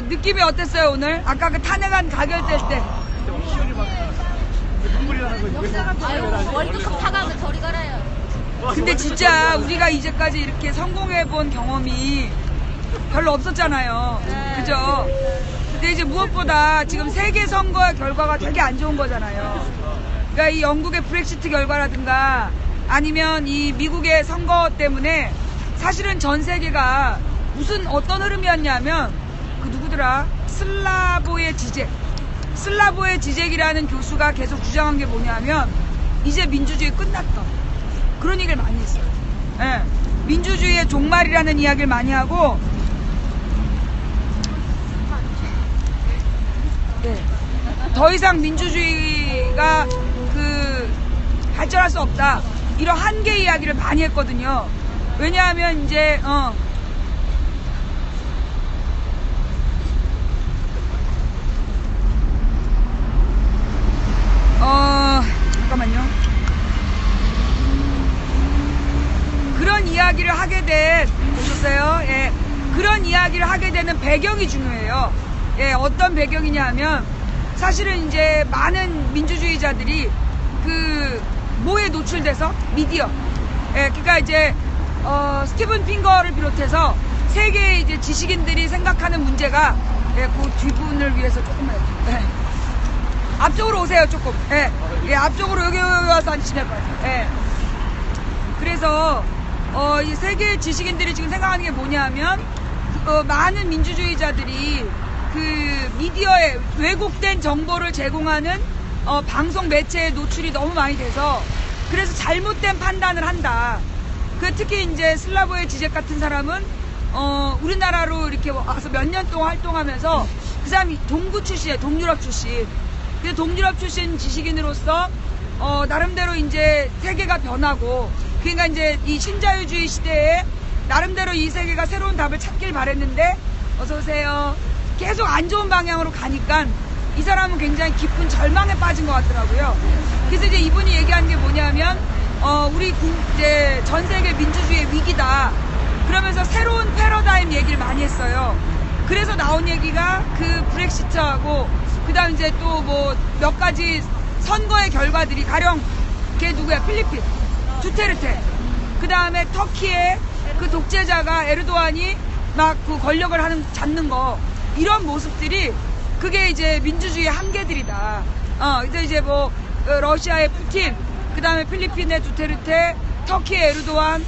느낌이 어땠어요, 오늘? 아까 그 탄핵안 가결될 때. 아유, 월드컵 타가면 저리 가라요. 근데 진짜 우리가 이제까지 이렇게 성공해본 경험이 별로 없었잖아요. 네. 그죠? 근데 이제 무엇보다 지금 세계 선거의 결과가 되게 안 좋은 거잖아요. 그러니까 이 영국의 브렉시트 결과라든가 아니면 이 미국의 선거 때문에 사실은 전 세계가 무슨 어떤 흐름이었냐면 그 누구더라? 슬라보의 지적. 슬라보의 지적이라는 교수가 계속 주장한 게 뭐냐면 이제 민주주의 끝났다. 그런 얘기를 많이 했어요. 예. 민주주의의 종말이라는 이야기를 많이 하고 네. 더 이상 민주주의가 발전할 수 없다. 이런 한계 이야기를 많이 했거든요. 왜냐하면 이제 잠깐만요. 그런 이야기를 하게 보셨어요? 예. 그런 이야기를 하게 되는 배경이 중요해요. 예, 어떤 배경이냐 하면 사실은 이제 많은 민주주의자들이 뭐에 노출돼서 미디어. 예, 그러니까 이제 스티븐 핑거를 비롯해서 세계의 이제 지식인들이 생각하는 문제가 그 뒷부분을 위해서 조금만 앞쪽으로 오세요, 조금. 예, 앞쪽으로 여기 와서 앉으시면 될 것 같아요. 예. 그래서 이 세계 지식인들이 지금 생각하는 게 뭐냐면 많은 민주주의자들이 미디어에 왜곡된 정보를 제공하는 방송 매체에 노출이 너무 많이 돼서 그래서 잘못된 판단을 한다. 특히 이제 슬라보의 지적 같은 사람은 우리나라로 이렇게 와서 몇 년 동안 활동하면서 그 사람이 동구 출신이에요. 동유럽 출신. 그래서 동유럽 출신 지식인으로서 나름대로 이제 세계가 변하고 그러니까 이제 이 신자유주의 시대에 나름대로 이 세계가 새로운 답을 찾길 바랬는데 어서 오세요. 계속 안 좋은 방향으로 가니까 이 사람은 굉장히 깊은 절망에 빠진 것 같더라고요. 그래서 이제 이분이 얘기한 게 뭐냐면 우리 이제 전 세계 민주주의의 위기다. 그러면서 새로운 패러다임 얘기를 많이 했어요. 그래서 나온 얘기가 브렉시트하고 그다음 이제 또 뭐 몇 가지 선거의 결과들이 가령 걔 누구야? 필리핀 두테르테. 그다음에 터키의 독재자가 에르도안이 막 권력을 잡는 거 이런 모습들이 그게 이제 민주주의의 한계들이다. 이제 뭐 러시아의 푸틴, 그다음에 필리핀의 두테르테, 터키의 에르도안,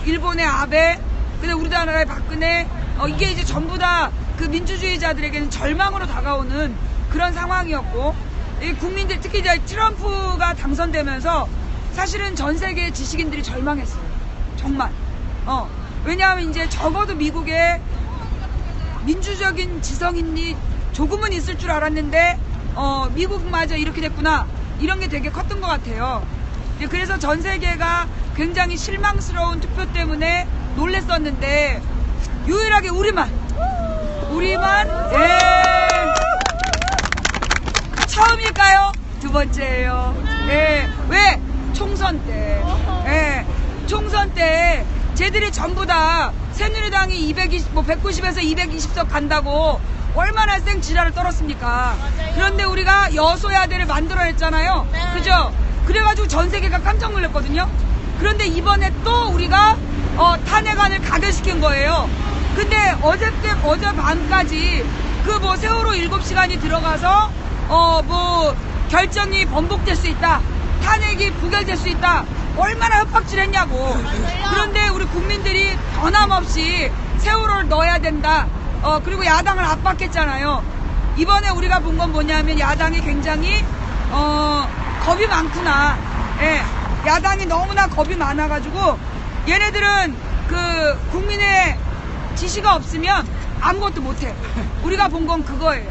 일본의 아베, 근데 우리나라의 박근혜 이게 이제 전부 다 민주주의자들에게는 절망으로 다가오는 그런 상황이었고 이 국민들 특히 이제 트럼프가 당선되면서 사실은 전 세계의 지식인들이 절망했어요. 정말. 왜냐하면 이제 적어도 미국에 민주적인 지성인이 조금은 있을 줄 알았는데 미국마저 이렇게 됐구나. 이런 게 되게 컸던 것 같아요. 그래서 전 세계가 굉장히 실망스러운 투표 때문에 놀랬었는데 유일하게 우리만 처음일까요? 두 번째예요. 예. 왜? 총선 때. 예. 총선 때 쟤들이 전부 다 새누리당이 190에서 220석 간다고 얼마나 생지랄을 떨었습니까? 그런데 우리가 여소야대를 만들어냈잖아요. 그죠? 그래가지고 전 세계가 깜짝 놀랐거든요. 그런데 이번에 또 우리가 탄핵안을 가결시킨 거예요. 근데 어젯밤까지 뭐 세월호 7시간이 들어가서 뭐 결정이 번복될 수 있다. 탄핵이 부결될 수 있다. 얼마나 협박질했냐고. 그런데 우리 국민들이 변함없이 세월호를 넣어야 된다. 그리고 야당을 압박했잖아요. 이번에 우리가 본 건 뭐냐면 야당이 굉장히 겁이 많구나. 예. 야당이 너무나 겁이 많아가지고 얘네들은 국민의 지시가 없으면 아무것도 못해. 우리가 본 건 그거예요.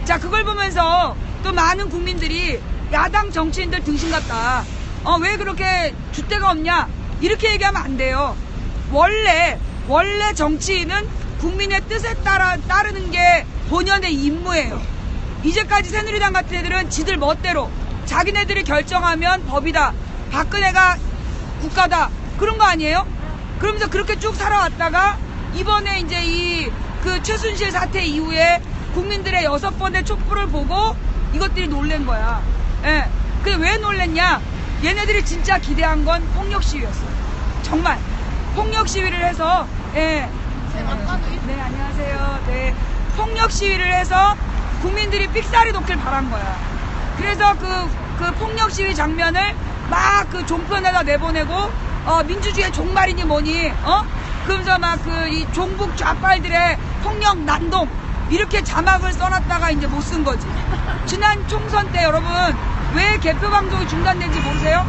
자, 그걸 보면서 또 많은 국민들이 야당 정치인들 등신 같다. 왜 그렇게 줏대가 없냐? 이렇게 얘기하면 안 돼요. 원래 정치인은 국민의 뜻에 따르는 게 본연의 임무예요. 이제까지 새누리당 같은 애들은 지들 멋대로 자기네들이 결정하면 법이다. 박근혜가 국가다. 그런 거 아니에요? 그러면서 그렇게 쭉 살아왔다가 이번에 이제 이 그 최순실 사태 이후에 국민들의 6번의 촛불을 보고 이것들이 놀란 거야. 예. 그게 왜 놀랬냐? 얘네들이 진짜 기대한 건 폭력 시위였어. 정말. 폭력 시위를 해서, 예. 네, 안녕하세요. 네. 폭력 시위를 해서 국민들이 삑사리 놓길 바란 거야. 그래서 그 폭력 시위 장면을 막 그 종편에다 내보내고, 민주주의의 종말이니 뭐니, 그러면서 막 이 종북 좌빨들의 폭력 난동, 이렇게 자막을 써놨다가 이제 못 쓴 거지. 지난 총선 때 여러분, 왜 개표 방송이 중단된지 모르세요?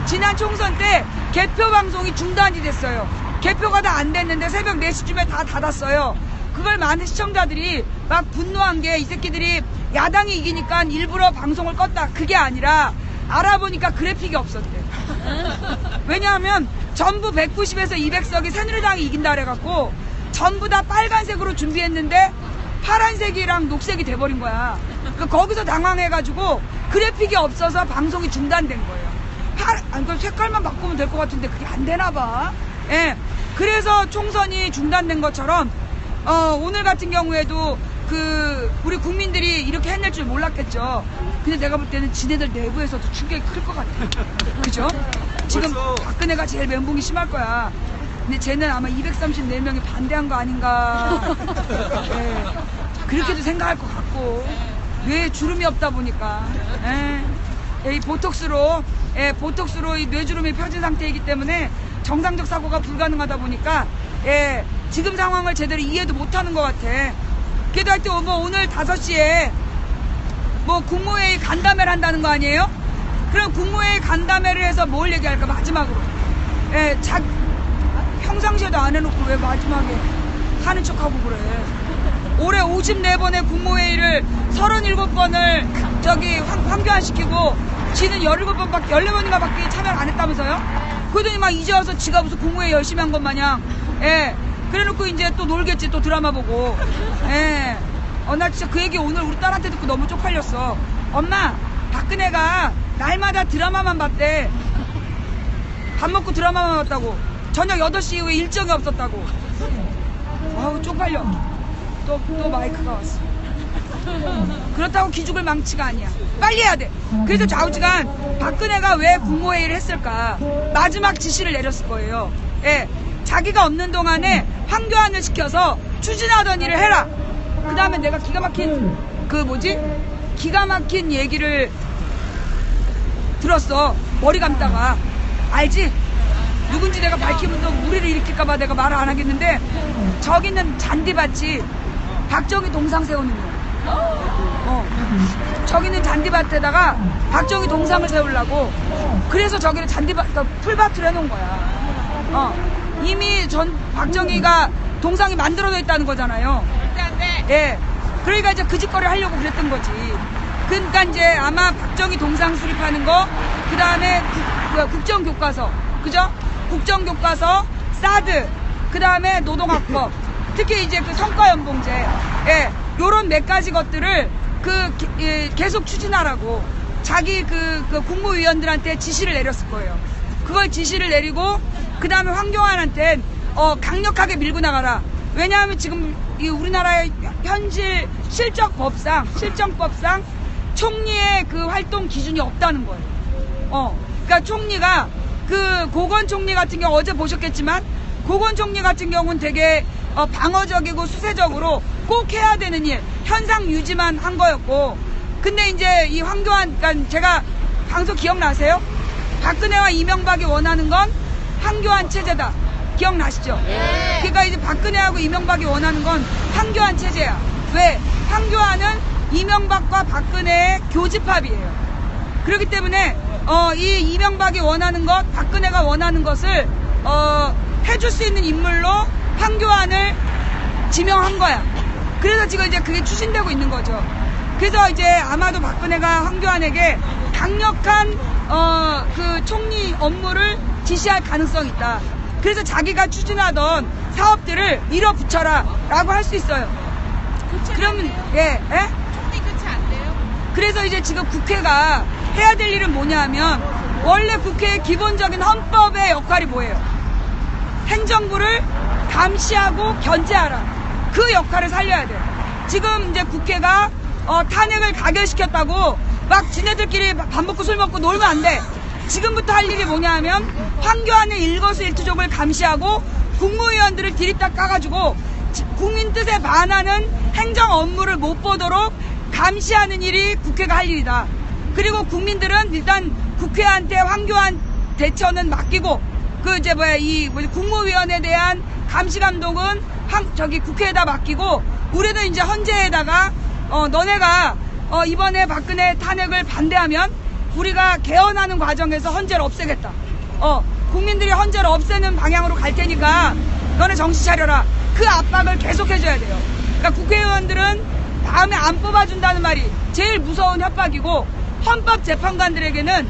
지난 총선 때 개표 방송이 중단이 됐어요. 개표가 다 안 됐는데 새벽 4시쯤에 다 닫았어요. 그걸 많은 시청자들이 막 분노한 게 이 새끼들이 야당이 이기니까 일부러 방송을 껐다. 그게 아니라 알아보니까 그래픽이 없었대. 왜냐하면 전부 190에서 200석이 새누리당이 이긴다 그래갖고 전부 다 빨간색으로 준비했는데 파란색이랑 녹색이 돼버린 거야. 그러니까 거기서 당황해가지고 그래픽이 없어서 방송이 중단된 거예요. 그럼 색깔만 바꾸면 될 것 같은데 그게 안 되나 봐. 예. 그래서 총선이 중단된 것처럼 오늘 같은 경우에도 우리 국민들이 이렇게 해낼 줄 몰랐겠죠. 근데 내가 볼 때는 지네들 내부에서도 충격이 클 것 같아. 그죠? 지금 박근혜가 제일 멘붕이 심할 거야. 근데 쟤는 아마 234명이 반대한 거 아닌가. 예. 그렇게도 생각할 것 같고. 뇌에 주름이 없다 보니까. 이 보톡스로 이 뇌주름이 펴진 상태이기 때문에 정상적 사고가 불가능하다 보니까 지금 상황을 제대로 이해도 못하는 것 같아. 그래도 하여튼 뭐 오늘 5시에 뭐 국무회의 간담회를 한다는 거 아니에요? 그럼 국무회의 간담회를 해서 뭘 얘기할까 마지막으로. 평상시에도 안 해놓고 왜 마지막에 하는 척하고 그래. 올해 54번의 국무회의를 37번을 저기 황교안시키고 지는 14번인가 밖에 참여를 안 했다면서요? 그러더니 막 이제 와서 지가 무슨 국무회의 열심히 한 것 마냥. 그래 놓고 이제 또 놀겠지, 또 드라마 보고. 나 진짜 그 얘기 오늘 우리 딸한테 듣고 너무 쪽팔렸어. 엄마, 박근혜가 날마다 드라마만 봤대. 밥 먹고 드라마만 봤다고. 저녁 8시 이후에 일정이 없었다고. 아우, 쪽팔려. 또 마이크가 왔어. 그렇다고 기죽을 망치가 아니야. 빨리 해야 돼. 그래서 좌우지간 박근혜가 왜 국무회의를 했을까? 마지막 지시를 내렸을 거예요. 자기가 없는 동안에 황교안을 시켜서 추진하던 일을 해라. 그 다음에 내가 기가 막힌 기가 막힌 얘기를 들었어. 머리 감다가. 알지? 누군지 내가 밝히면 또 무리를 일으킬까봐 내가 말을 안 하겠는데, 저기는 잔디밭이 박정희 동상 세우는 거야. 저기는 잔디밭에다가 박정희 동상을 세우려고. 그래서 저기는 풀밭을 해놓은 거야. 이미 박정희가 동상이 만들어져 있다는 거잖아요. 그러니까 이제 그 짓거리 하려고 그랬던 거지. 그러니까 이제 아마 박정희 동상 수립하는 거, 그 다음에 국정교과서, 그죠? 국정교과서, 사드, 그 다음에 노동학법, 특히 이제 그 성과연봉제, 요런 몇 가지 것들을 계속 추진하라고 자기 국무위원들한테 지시를 내렸을 거예요. 그걸 지시를 내리고, 그 다음에 황교안한테 강력하게 밀고 나가라. 왜냐하면 지금 이 우리나라의 현실 실정법상 총리의 그 활동 기준이 없다는 거예요. 그러니까 총리가 고건 총리 같은 경우 어제 보셨겠지만, 고건 총리 같은 경우는 되게 방어적이고 수세적으로 꼭 해야 되는 일, 현상 유지만 한 거였고, 근데 이제 이 황교안, 그러니까 제가 방송 기억나세요? 박근혜와 이명박이 원하는 건 황교안 체제다. 기억나시죠? 그러니까 이제 박근혜하고 이명박이 원하는 건 황교안 체제야. 왜? 황교안은 이명박과 박근혜의 교집합이에요. 그렇기 때문에 이 이명박이 원하는 것, 박근혜가 원하는 것을 해줄 수 있는 인물로 황교안을 지명한 거야. 그래서 지금 이제 그게 추진되고 있는 거죠. 그래서 이제 아마도 박근혜가 황교안에게 강력한 그 총리 업무를 지시할 가능성이 있다. 그래서 자기가 추진하던 사업들을 밀어붙여라 라고 할 수 있어요. 그러면 총리 교체 안 돼요? 그래서 이제 지금 국회가 해야 될 일은 뭐냐 하면, 원래 국회의 기본적인 헌법의 역할이 뭐예요? 행정부를 감시하고 견제하라. 그 역할을 살려야 돼요. 지금 이제 국회가 탄핵을 가결시켰다고 막 지네들끼리 밥 먹고 술 먹고 놀면 안 돼. 지금부터 할 일이 뭐냐 하면 황교안의 일거수일투족을 감시하고 국무위원들을 디립다 까가지고 국민 뜻에 반하는 행정 업무를 못 보도록 감시하는 일이 국회가 할 일이다. 그리고 국민들은 일단 국회한테 황교안 대처는 맡기고 국무위원에 대한 감시 감독은 국회에다 맡기고 우리는 이제 헌재에다가 너네가 이번에 박근혜 탄핵을 반대하면 우리가 개헌하는 과정에서 헌재를 없애겠다. 국민들이 헌재를 없애는 방향으로 갈 테니까 너네 정신 차려라. 그 압박을 계속해줘야 돼요. 그러니까 국회의원들은 다음에 안 뽑아준다는 말이 제일 무서운 협박이고 헌법재판관들에게는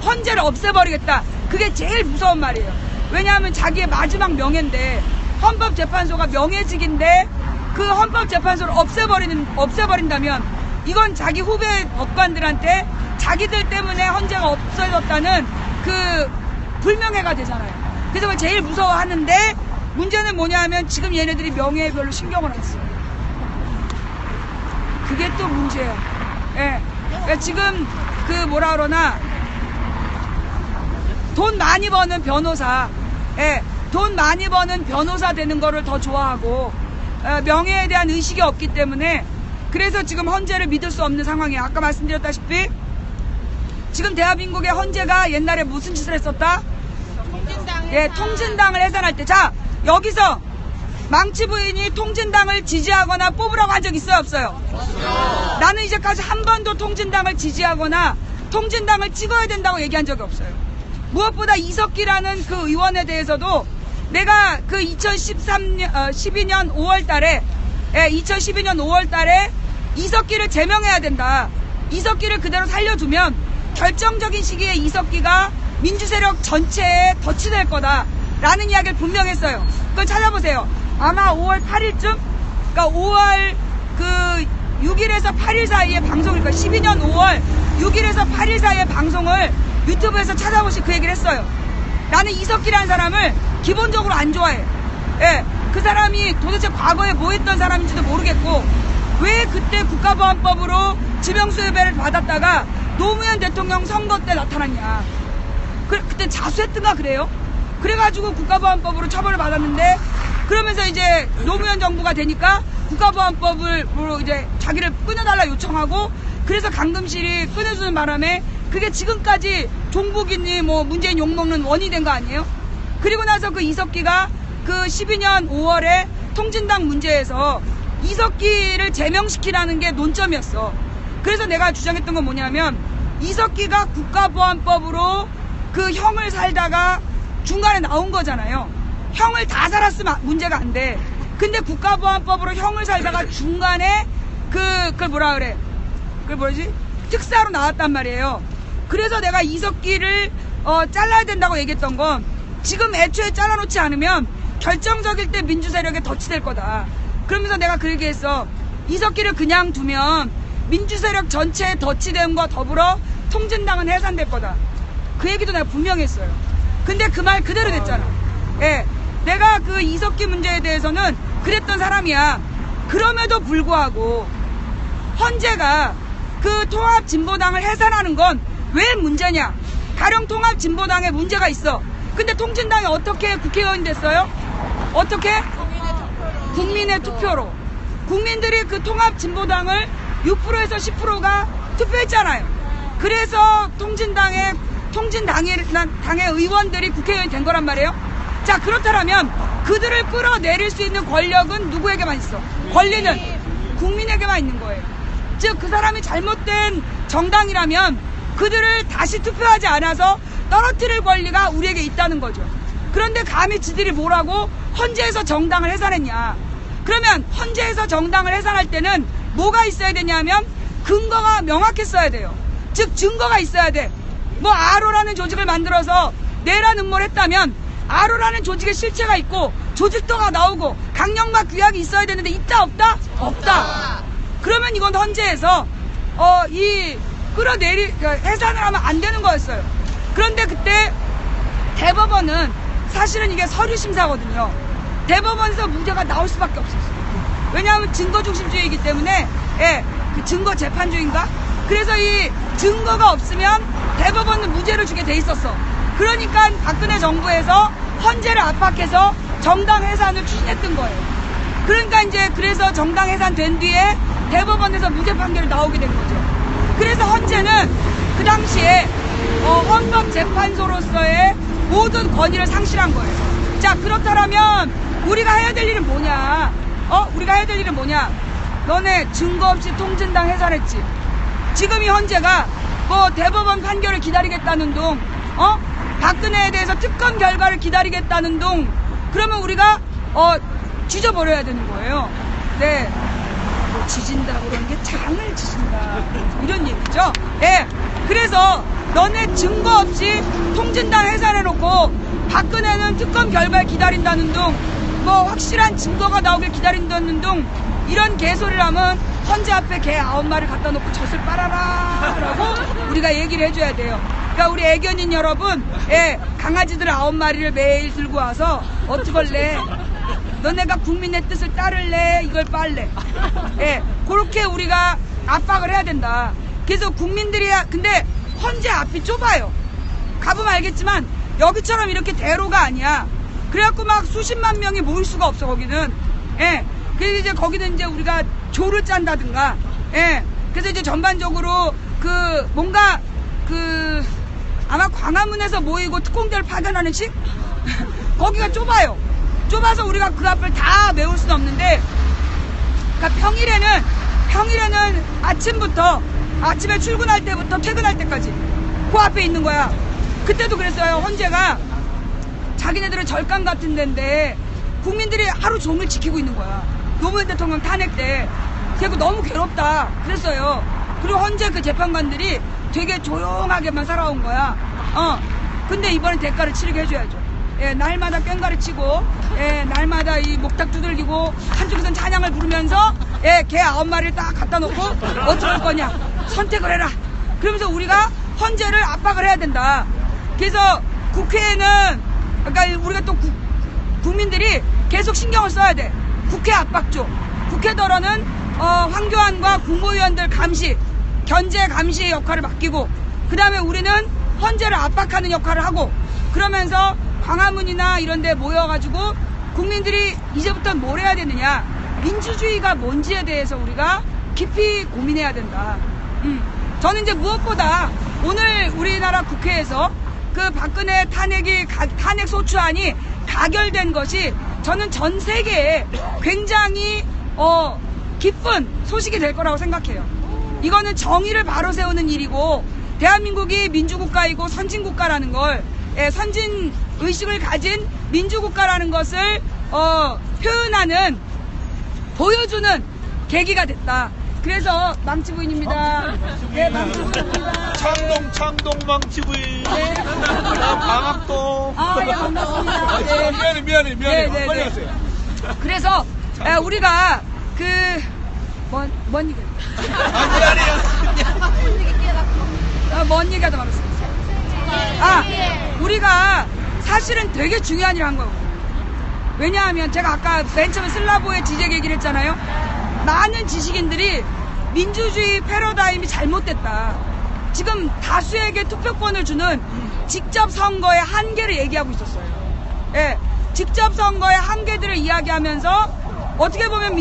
헌재를 없애버리겠다. 그게 제일 무서운 말이에요. 왜냐하면 자기의 마지막 명예인데 헌법재판소가 명예직인데 그 헌법재판소를 없애버린다면 이건 자기 후배 법관들한테 자기들 때문에 헌재가 없어졌다는 그 불명예가 되잖아요. 그래서 제일 무서워하는데 문제는 뭐냐 하면 지금 얘네들이 명예에 별로 신경을 안 써요. 그게 또 문제예요. 예. 그러니까 지금 돈 많이 버는 변호사, 돈 많이 버는 변호사 되는 거를 더 좋아하고 명예에 대한 의식이 없기 때문에 그래서 지금 헌재를 믿을 수 없는 상황이에요. 아까 말씀드렸다시피 지금 대한민국의 헌재가 옛날에 무슨 짓을 했었다? 통진당을 해산할 때. 자, 여기서 망치 부인이 통진당을 지지하거나 뽑으라고 한 적 있어요, 없어요? 나는 이제까지 한 번도 통진당을 지지하거나 통진당을 찍어야 된다고 얘기한 적이 없어요. 무엇보다 이석기라는 그 의원에 대해서도 내가 그 2012년 5월 달에 이석기를 제명해야 된다. 이석기를 그대로 살려두면 결정적인 시기에 이석기가 민주세력 전체에 덫이 거다. 라는 이야기를 분명히 했어요. 그걸 찾아보세요. 아마 5월 8일쯤? 그러니까 5월 6일에서 8일 사이에 방송일 거예요. 12년 5월 6일에서 8일 사이에 방송을 유튜브에서 찾아보시 그 얘기를 했어요. 나는 이석기라는 사람을 기본적으로 안 좋아해. 그 사람이 도대체 과거에 뭐 했던 사람인지도 모르겠고 왜 그때 국가보안법으로 지명수배를 받았다가 노무현 대통령 선거 때 나타났냐. 그때 자수했던가 그래요? 그래가지고 국가보안법으로 처벌을 받았는데 그러면서 이제 노무현 정부가 되니까 국가보안법으로 이제 자기를 끊어달라 요청하고 그래서 강금실이 끊어주는 바람에 그게 지금까지 종북이니 문재인 욕먹는 원인이 된 거 아니에요? 그리고 나서 그 이석기가 그 12년 5월에 통진당 문제에서 이석기를 제명시키라는 게 논점이었어. 그래서 내가 주장했던 건 뭐냐면 이석기가 국가보안법으로 그 형을 살다가 중간에 나온 거잖아요. 형을 다 살았으면 문제가 안 돼. 근데 국가보안법으로 형을 살다가 중간에 그걸 뭐라 그래? 그걸 뭐지? 특사로 나왔단 말이에요. 그래서 내가 이석기를 잘라야 된다고 얘기했던 건 지금 애초에 잘라놓지 않으면 결정적일 때 민주세력에 덫이 될 거다. 그러면서 내가 그 얘기했어. 이석기를 그냥 두면 민주세력 전체에 덫이 됨과 더불어 통진당은 해산될 거다. 그 얘기도 내가 분명히 했어요. 근데 그 말 그대로 됐잖아. 내가 그 이석기 문제에 대해서는 그랬던 사람이야. 그럼에도 불구하고 헌재가 그 통합진보당을 해산하는 건 왜 문제냐. 가령 통합진보당에 문제가 있어. 근데 통진당이 어떻게 국회의원이 됐어요? 어떻게? 국민의 투표로. 국민들이 그 통합진보당을 6%에서 10%가 투표했잖아요. 그래서 통진당의 의원들이 국회의원이 된 거란 말이에요. 자, 그렇다면 그들을 끌어내릴 수 있는 권력은 누구에게만 있어? 권리는 국민에게만 있는 거예요. 즉 그 사람이 잘못된 정당이라면 그들을 다시 투표하지 않아서 떨어뜨릴 권리가 우리에게 있다는 거죠. 그런데 감히 지들이 뭐라고 헌재에서 정당을 해산했냐. 그러면 헌재에서 정당을 해산할 때는 뭐가 있어야 되냐면 근거가 명확했어야 돼요. 즉 증거가 있어야 돼. 아로라는 조직을 만들어서 내란 음모를 했다면 아로라는 조직의 실체가 있고 조직도가 나오고 강령과 규약이 있어야 되는데 있다 없다? 없다. 그러면 이건 헌재에서 해산을 하면 안 되는 거였어요. 그런데 그때 대법원은 사실은 이게 서류 심사거든요. 대법원에서 무죄가 나올 수밖에 없었어요. 왜냐하면 증거중심주의이기 때문에, 예, 그 증거 재판주의인가? 그래서 이 증거가 없으면 대법원은 무죄를 주게 돼 있었어. 그러니까 박근혜 정부에서 헌재를 압박해서 정당 해산을 추진했던 거예요. 그러니까 이제 그래서 정당 해산 된 뒤에 대법원에서 무죄 판결이 나오게 된 거죠. 그래서 헌재는 그 당시에 헌법재판소로서의 모든 권위를 상실한 거예요. 자, 그렇다면 우리가 해야 될 일은 뭐냐? 우리가 해야 될 일은 뭐냐? 너네 증거 없이 통진당 해산했지. 지금 이 헌재가 뭐 대법원 판결을 기다리겠다는 둥, 박근혜에 대해서 특검 결과를 기다리겠다는 둥, 그러면 우리가 뒤져버려야 되는 거예요. 네. 뭐 지진다 그런 게 장을 지진다 이런 얘기죠. 예. 그래서 너네 증거 없이 통진당 해산해놓고 박근혜는 특검 결과를 기다린다는 둥, 뭐 확실한 증거가 나오길 기다린다는 둥, 이런 개소리를 하면 헌재 앞에 개 9마리 갖다 놓고 젖을 빨아라 라고 우리가 얘기를 해줘야 돼요. 그러니까 우리 애견인 여러분, 예, 강아지들 9마리를 매일 들고 와서 어떡할래? 너네가 국민의 뜻을 따를래? 이걸 빨래? 예, 그렇게 우리가 압박을 해야 된다. 그래서 국민들이, 근데 헌재 앞이 좁아요. 가보면 알겠지만 여기처럼 이렇게 대로가 아니야. 그래갖고 막 수십만 명이 모일 수가 없어, 거기는. 예. 그래서 이제 거기는 이제 우리가 조를 짠다든가, 예. 그래서 이제 전반적으로 뭔가 아마 광화문에서 모이고 특공대를 파견하는 식? 거기가 좁아요. 좁아서 우리가 그 앞을 다 메울 수는 없는데, 그러니까 평일에는 아침에 출근할 때부터 퇴근할 때까지 그 앞에 있는 거야. 그때도 그랬어요. 헌재가 자기네들은 절간 같은 데인데 국민들이 하루 종일 지키고 있는 거야. 노무현 대통령 탄핵 때. 그리고 너무 괴롭다 그랬어요. 그리고 헌재 그 재판관들이 되게 조용하게만 살아온 거야. 근데 이번엔 대가를 치르게 해줘야죠. 예, 날마다 꽹가리 치고, 예, 날마다 이 목탁 두들기고, 한쪽에선 찬양을 부르면서, 예, 개 9마리를 딱 갖다 놓고, 어쩔 거냐? 선택을 해라. 그러면서 우리가 헌재를 압박을 해야 된다. 그래서 국회에는, 그러니까 우리가 또 국민들이 계속 신경을 써야 돼. 국회 압박조. 국회더러는, 황교안과 국무위원들 감시, 견제 감시의 역할을 맡기고, 그 다음에 우리는 헌재를 압박하는 역할을 하고, 그러면서 광화문이나 이런 데 모여가지고 국민들이 이제부터 뭘 해야 되느냐, 민주주의가 뭔지에 대해서 우리가 깊이 고민해야 된다. 저는 이제 무엇보다 오늘 우리나라 국회에서 그 박근혜 탄핵 소추안이 가결된 것이 저는 전 세계에 굉장히 기쁜 소식이 될 거라고 생각해요. 이거는 정의를 바로 세우는 일이고, 대한민국이 민주국가이고 선진국가라는 걸, 예, 선진 의식을 가진 민주국가라는 것을 표현하는, 보여주는 계기가 됐다. 그래서 망치부인입니다. 네, 망치부인입니다. 창동 망치부인. 네. 방학동. 예, 반갑습니다. 네. 미안해. 네, 빨리 네. 하세요. 그래서 우리가 뭔 얘기? 뭔 얘기하다 말았어요. 우리가 사실은 되게 중요한 일을 한 거예요. 왜냐하면 제가 아까 맨 처음에 슬라보의 지적 얘기를 했잖아요. 많은 지식인들이 민주주의 패러다임이 잘못됐다. 지금 다수에게 투표권을 주는 직접 선거의 한계를 얘기하고 있었어요. 예, 직접 선거의 한계들을 이야기하면서 어떻게 보면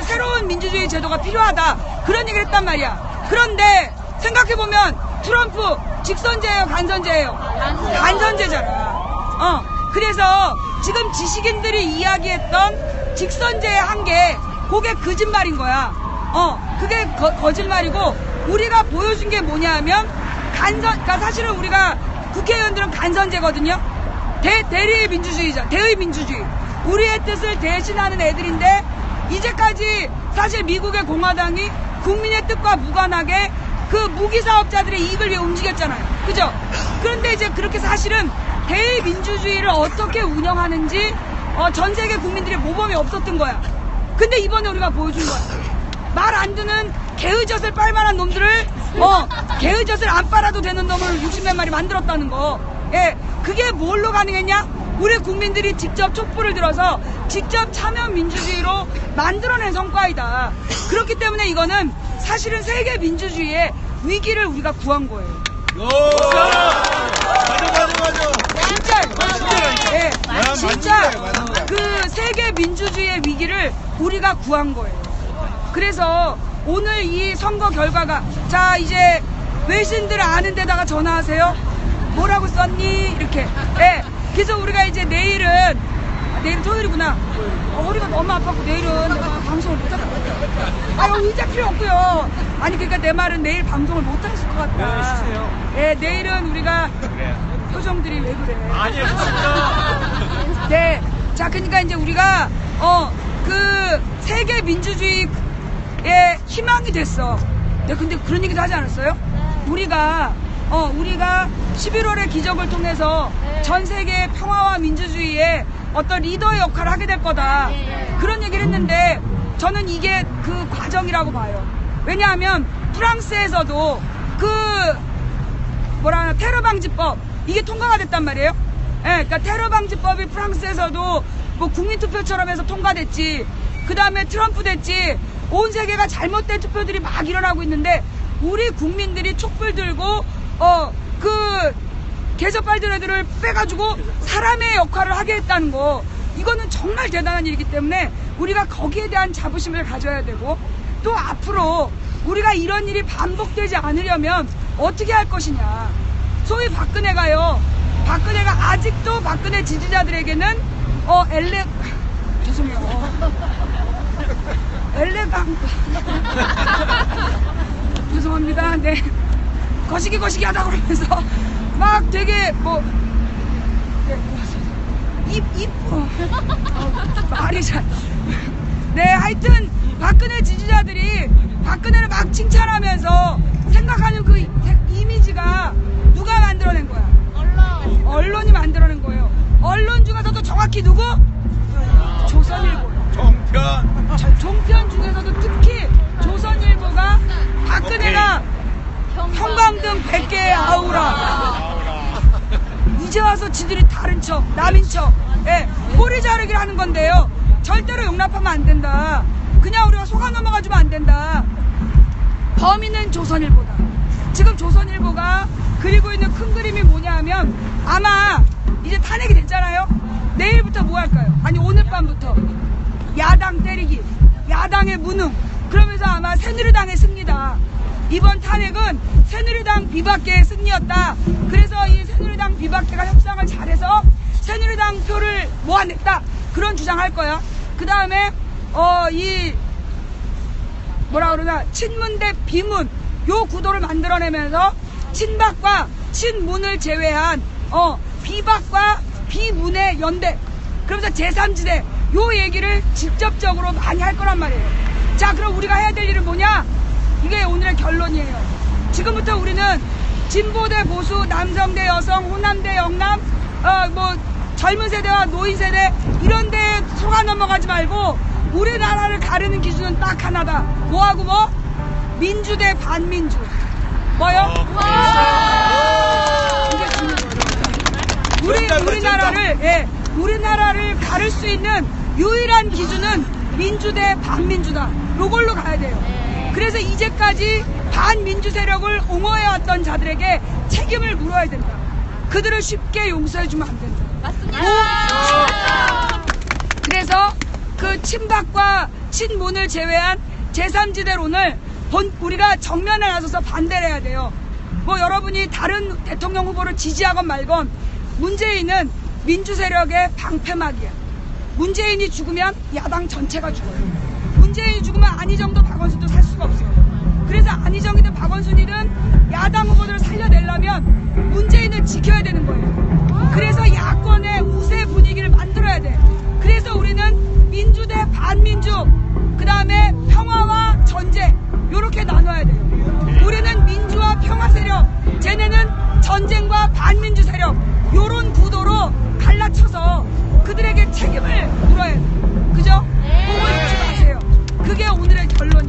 새로운 민주주의 제도가 필요하다, 그런 얘기를 했단 말이야. 그런데 생각해보면 트럼프 직선제예요, 간선제예요? 간선제잖아. 그래서 지금 지식인들이 이야기했던 직선제의 한계, 그게 거짓말인 거야. 그게 거짓말이고, 우리가 보여준 게 뭐냐 하면 그러니까 사실은 우리가 국회의원들은 간선제거든요. 대의 민주주의. 우리의 뜻을 대신하는 애들인데, 이제까지 사실 미국의 공화당이 국민의 뜻과 무관하게 그 무기사업자들의 이익을 위해 움직였잖아요. 그죠? 그런데 이제 그렇게 사실은 대의 민주주의를 어떻게 운영하는지 전 세계 국민들의 모범이 없었던 거야. 근데 이번에 우리가 보여준 거야. 말 안 듣는 개의젓을 빨만한 놈들을 개의젓을 안 빨아도 되는 놈을 60몇 마리 만들었다는 거. 예, 그게 뭘로 가능했냐? 우리 국민들이 직접 촛불을 들어서 직접 참여 민주주의로 만들어낸 성과이다. 그렇기 때문에 이거는 사실은 세계 민주주의의 위기를 우리가 구한 거예요. 맞아. 진짜요. 네, 진짜 그 세계 민주주의의 위기를 우리가 구한 거예요. 그래서 오늘 이 선거 결과가 자 이제 외신들 아는 데다가 전화하세요. 뭐라고 썼니? 이렇게. 네, 그래서 우리가 이제 내일은 토요일이구나. 허리가 너무 아팠고 내일은 내가 방송을 못하겠다. 의자 필요 없고요. 아니 그러니까 내 말은 내일 방송을 못하실 것 같다. 네, 내일은 우리가 표정들이 왜 그래? 아니에요, 진짜. 네, 자 그러니까 이제 우리가 그 세계 민주주의의 희망이 됐어. 네, 근데 그런 얘기도 하지 않았어요? 우리가 11월의 기적을 통해서 전 세계의 평화와 민주주의의 어떤 리더의 역할을 하게 될 거다. 그런 얘기를 했는데 저는 이게 그 과정이라고 봐요. 왜냐하면 프랑스에서도 테러 방지법 이게 통과가 됐단 말이에요. 예, 그러니까 테러 방지법이 프랑스에서도 뭐 국민투표처럼 해서 통과됐지. 그 다음에 트럼프 됐지. 온 세계가 잘못된 투표들이 막 일어나고 있는데 우리 국민들이 촛불 들고 그 개저빨들 애들을 빼가지고 사람의 역할을 하게 했다는 거 이거는 정말 대단한 일이기 때문에 우리가 거기에 대한 자부심을 가져야 되고 또 앞으로 우리가 이런 일이 반복되지 않으려면 어떻게 할 것이냐. 소위 박근혜가 아직도 박근혜 지지자들에게는 죄송합니다. 네. 거시기 하다 그러면서 막 되게 이뻐. 말이 잘. 네, 하여튼 박근혜 지지자들이 박근혜를 막 칭찬하면서 생각하는 그 이미지가 누가 만들어낸 거야? 언론이 만들어낸 거예요. 언론 중에서도 정확히 누구? 조선일보. 종편 중에서도 특히 조선일보가 박근혜가 형광등 100개의 아우라. 이제 와서 지들이 다른 척, 남인 척, 꼬리 자르기를 하는 건데요. 절대로 용납하면 안 된다. 그냥 우리가 속아 넘어가주면 안 된다. 범인은 조선일보다. 지금 조선일보가 그리고 있는 큰 그림이 뭐냐 하면 아마 이제 탄핵이 됐잖아요. 내일부터 뭐 할까요? 아니 오늘 밤부터 야당 때리기, 야당의 무능. 그러면서 아마 새누리당의 승리다. 이번 탄핵은 새누리당 비박계의 승리였다. 그래서 이 새누리당 비박계가 협상을 잘해서 새누리당 표를 모아냈다. 그런 주장할 거야. 그 다음에 친문 대 비문 요 구도를 만들어내면서 친박과 친문을 제외한 비박과 비문의 연대. 그러면서 제3지대 요 얘기를 직접적으로 많이 할 거란 말이에요. 자, 그럼 우리가 해야 될 일은 뭐냐? 이게 오늘의 결론이에요. 지금부터 우리는 진보 대 보수, 남성 대 여성, 호남 대 영남, 젊은 세대와 노인 세대 이런 데에 속아 넘어가지 말고 우리나라를 가르는 기준은 딱 하나다. 뭐하고 뭐? 민주 대 반민주. 뭐요? 이게 중요해요. 우리나라를 가를 수 있는 유일한 기준은 민주 대 반민주다. 요걸로 가야 돼요. 그래서 이제까지 반민주 세력을 옹호해왔던 자들에게 책임을 물어야 된다. 그들을 쉽게 용서해주면 안 된다. 맞습니다. 그래서 그 친박과 친문을 제외한 제3지대론을 우리가 정면에 나서서 반대를 해야 돼요. 여러분이 다른 대통령 후보를 지지하건 말건 문재인은 민주 세력의 방패막이야. 문재인이 죽으면 야당 전체가 죽어요. 문재인이 죽으면 안희정도 박원순도 살 수가 없어요. 그래서 안희정이든 박원순이든 야당 후보들을 살려내려면 문재인을 지켜야 되는 거예요. 그래서 야권의 우세 분위기를 만들어야 돼. 그래서 우리는 민주 대 반민주, 그 다음에 평화와 전쟁 요렇게 나눠야 돼요. 우리는 민주와 평화 세력, 쟤네는 전쟁과 반민주 세력 요런 구도로 갈라쳐서 그들에게 책임을 물어야 돼요. 그죠? 그거 잊지 마세요. 그게 오늘의 결론.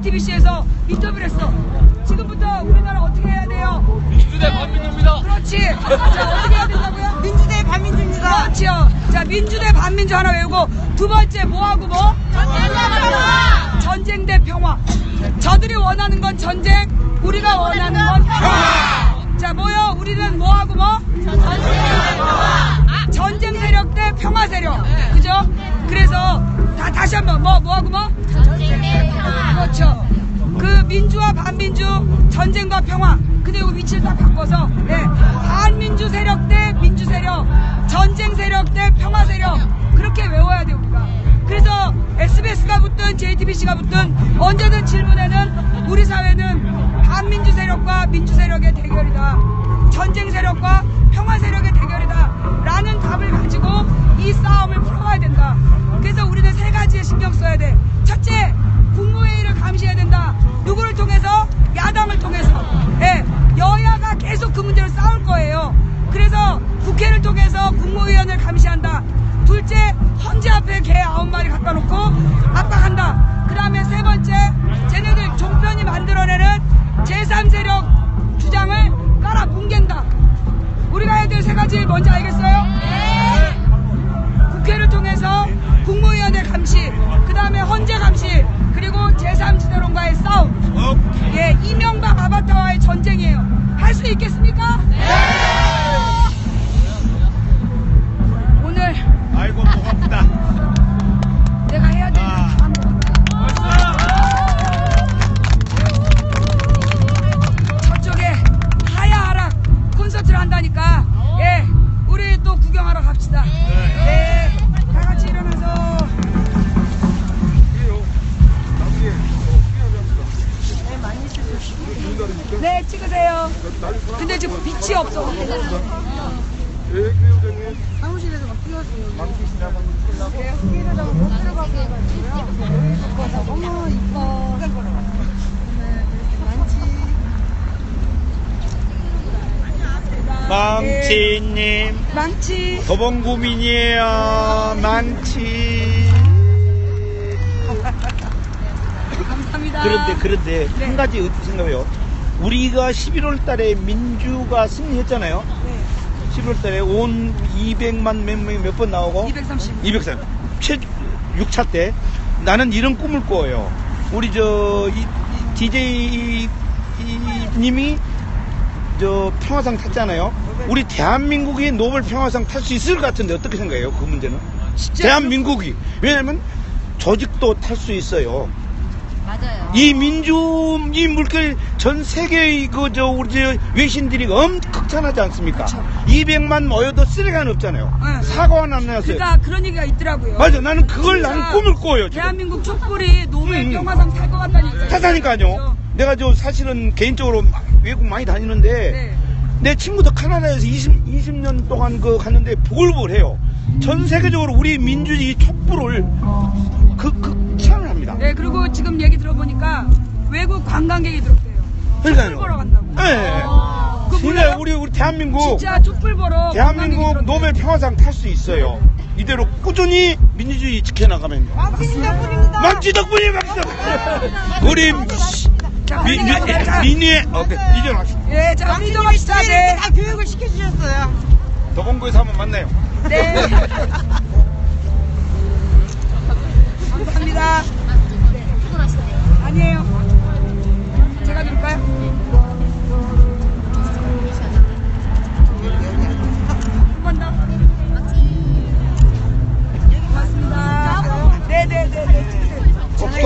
JTBC에서 인터뷰를 했어. 지금부터 우리나라 어떻게 해야 돼요? 민주대 반민주입니다. 그렇지. 자, 어떻게 해야 된다고요? 민주대 반민주입니다. 그렇지요. 자, 민주대 반민주 하나 외우고, 두 번째 뭐하고 뭐? 전쟁 대 평화. 저들이 원하는 건 전쟁, 우리가 원하는 건 평화. 자, 뭐요? 우리는 뭐하고 뭐? 전쟁 세력 대 평화 세력. 그죠? 그래서 다시 한번 뭐하고 뭐? 그렇죠. 그 민주와 반민주, 전쟁과 평화. 근데 이거 위치를 딱 바꿔서, 예, 반민주 세력 대 민주 세력, 전쟁 세력 대 평화 세력. 그렇게 외워야 돼, 우리가. 그래서 SBS가 붙든 JTBC가 붙든 언제든 질문에는 우리 사회는 반민주 세력과 민주 세력의 대결이다. 전쟁 세력과 평화 세력의 대결이다. 라는 답을 가지고 이 싸움을 풀어가야 된다. 그래서 우리는 세 가지에 신경 써야 돼. 첫째, 국무회의를 감시해야 된다. 누구를 통해서? 야당을 통해서. 예, 여야가 계속 그 문제를 싸울 거예요. 그래서 국회를 통해서 국무위원을 감시한다. 둘째, 헌재 앞에 개 9마리 갖다 놓고 압박한다. 그 다음에 세 번째, 쟤네들 종편이 만들어내는 제3세력 주장을 깔아 뭉갠다. 우리가 해야 될 세 가지 뭔지 알겠어요? 네. 국회를 통해서 국무위원회 감시, 그 다음에 헌재 감시, 그리고 제3지대론과의 싸움. 예, 이명박 아바타와의 전쟁이에요. 할 수 있겠습니까? 네. 오늘 아이고 고맙다. 내가 해야 되는 한 번. 저쪽에 하야하락 콘서트를 한다니까. 예, 우리 또 구경하러 갑시다. 네, 다 같이 일어나서. 네, 찍으세요. 근데 지금 빛이 없어. 사무실에서 막 뛰어줘요. 어머 이뻐. 망치님, 망치. 도봉구민이에요. 망치. 감사합니다. 그런데 네. 한 가지 생각해요. 우리가 11월 달에 민주가 승리했잖아요. 네. 11월 달에 온 200만 몇 명이 몇 번 나오고 230. 최 6차 때 나는 이런 꿈을 꿔요. 우리 DJ 님이 평화상 탔잖아요. 우리 대한민국이 노벨 평화상 탈 수 있을 것 같은데 어떻게 생각해요? 그 문제는? 진짜 대한민국이. 왜냐면 조직도 탈 수 있어요. 맞아요. 이 이 물결 전 세계의 우리 외신들이 극찬하지 않습니까? 그쵸. 200만 모여도 쓰레기는 없잖아요. 네. 사과는 안 나왔어요. 그러니까 그런 얘기가 있더라고요. 맞아, 나는 그걸 진짜 나는 꿈을 꿔요. 지금. 대한민국 촛불이 노벨 평화상 탈 것 같다는 얘기가 타다니까요. 있어요. 내가 사실은 개인적으로 외국 많이 다니는데 네. 내 친구도 카나다에서 20년 동안 갔는데 부글부글해요. 전 세계적으로 우리 민주주의 촛불을 극찬을 합니다. 네, 그리고 지금 얘기 들어보니까 외국 관광객이 들었대요. 그러니까요. 촛불 보러 간다고. 네. 그거 진짜 몰라요? 우리 대한민국 진짜 촛불 보러 관광객이 대한민국 들었대요. 노벨 평화상 탈 수 있어요. 이대로 꾸준히 민주주의 지켜나가면. 망치 덕분입니다. 망치 덕분이 망치 덕분. 우리 자, 빨리 가자. 민의의 이제 맙시다. 예, 자, 우리 이동합시다. 이렇게 네. 다 교육을 시켜주셨어요. 도봉구에서 한번 만나요. 네.